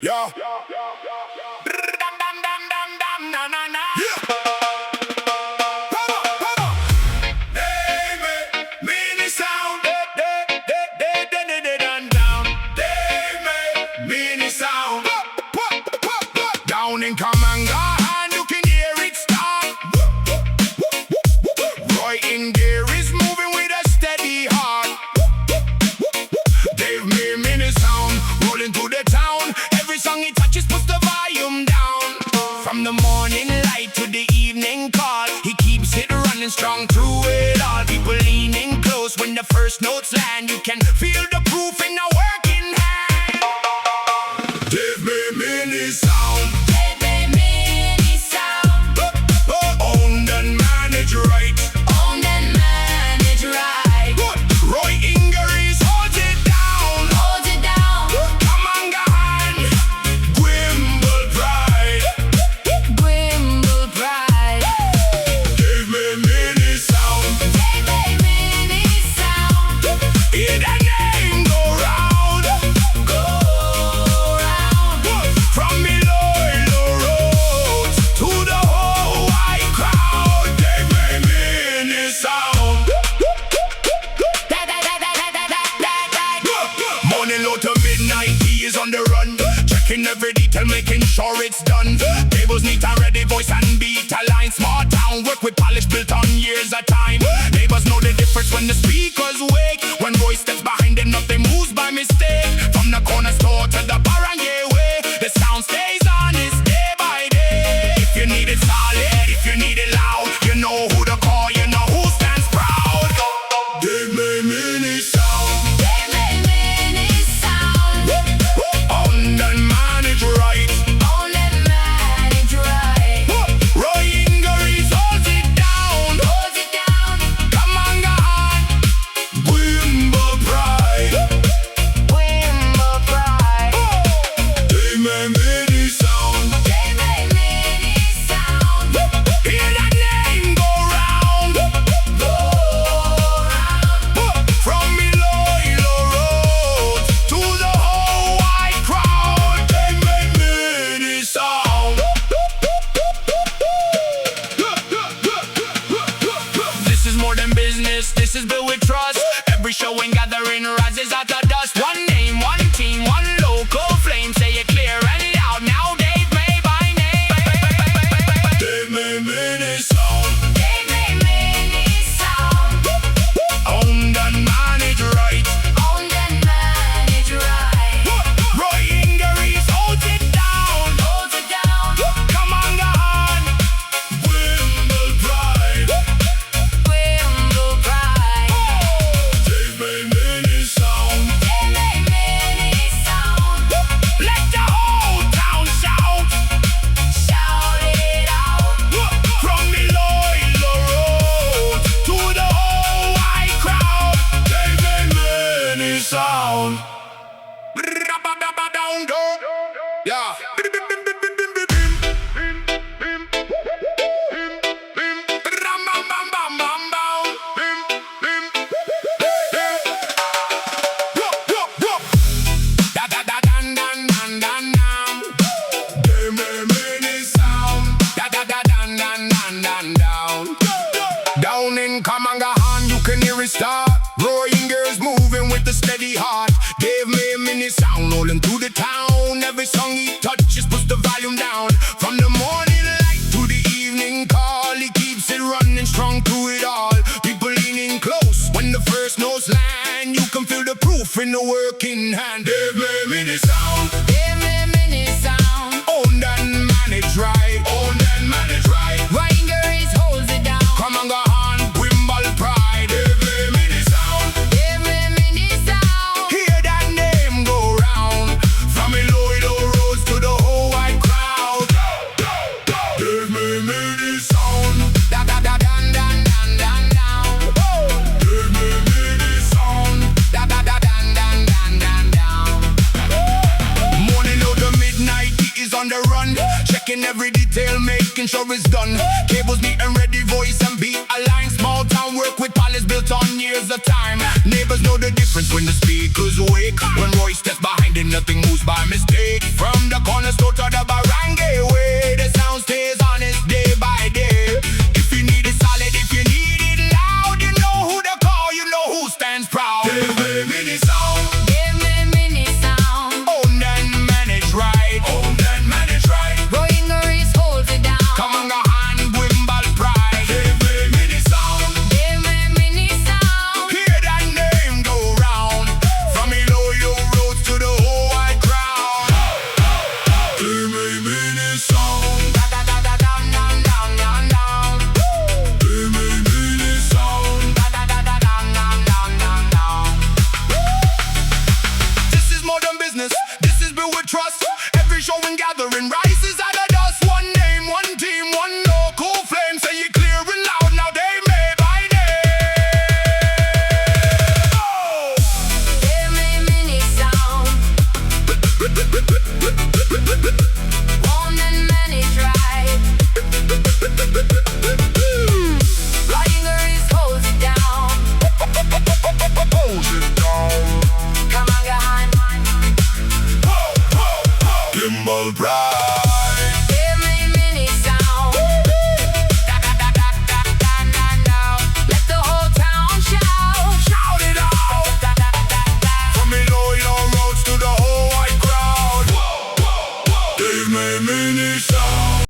Yeah. Down in Kamanga, and you can hear it start. Roy in gear is moving with a steady heart. Davemae mini sound, rolling through the town. Every song he touches puts the volume down. From the morning light to the evening call, he keeps it running strong through it all. People leaning close when the first notes land. You can feel the proof in the working hand. Davemae mini sound. To midnight, he is on the run, checking every detail, making sure it's done. Tables neat and ready, voice and beat align. Small town, work with polish built on years of time. Neighbors know the difference when the speakers wake. When voice steps behind them, nothing moves by mistake. From the corner store to the barangay way, the sound stays on, it's day by day. If you need it solid, if you need it loud, you know who to call, you know who stands proud. Davemae mini sound. More than business, this is built with trust. Every show and gathering rises out the dust. One name, one team, one local flame. Say it clear and loud now, Davemae by name. Davemae mini sound. Davemae mini sound. Owned and managed right. Owned and managed right. Roy Ingeries holds it down. Holds it down. Come on, go on. Wimble pride. Sound. Yeah. Down in Kamangahan, you can hear it start. Roy Ingeries moving with a steady heart. Davemae mini sound rolling through the town. Every song he touches puts the volume down. From the morning light to the evening call, he keeps it running strong through it all. People leaning close when the first notes land. You can feel the proof in the working hand. Davemae mini sound. Davemae mini sound. Owned and managed right. Owned and managed right. Roy Ingeries holds it down. Come on, go on. Wimble pride. Davemae mini sound. Davemae mini sound. Hear that name go round. From Iloilo roads to the whole wide crowd. Davemae mini sound. Da da da dan dan dan dan down. Davemae mini sound. Da da da dan dan dan dan down. Morning out to midnight, he is on the run, checking every detail, making sure it's done. Cables neat and ready, voice and beat align. Small town, work with polish built on years waste of time. Neighbors know the difference when the speakers wake. When Roy steps behind it, nothing moves by mistake. From the corner store to the barangay way, the sound stays honest day by day. If you need it solid, if you need it loud, you know who to call, you know who stands proud. Davemae mini sound. Davemae mini sound. Owned and managed right. Owned and managed right. Growing Maurice holds it down. Come on, go hand, wimble pride. Davemae mini sound. Davemae mini sound. Hear that name go round. From Iloyo roads to the whole wide crowd. Davemae mini sound. Da da da da down down down down down. Davemae mini sound. Da da da da down down down down down. This is more than business. This is built with trust. Every show and gathering rises out of dust. One name, one team, one local flame. Say it clear and loud. Now Davemae by name. Oh! Davemae mini sound. Owned and managed right. Flying Maurice holds it down. Hold it down. Come on, go hand. Gimbal Bride.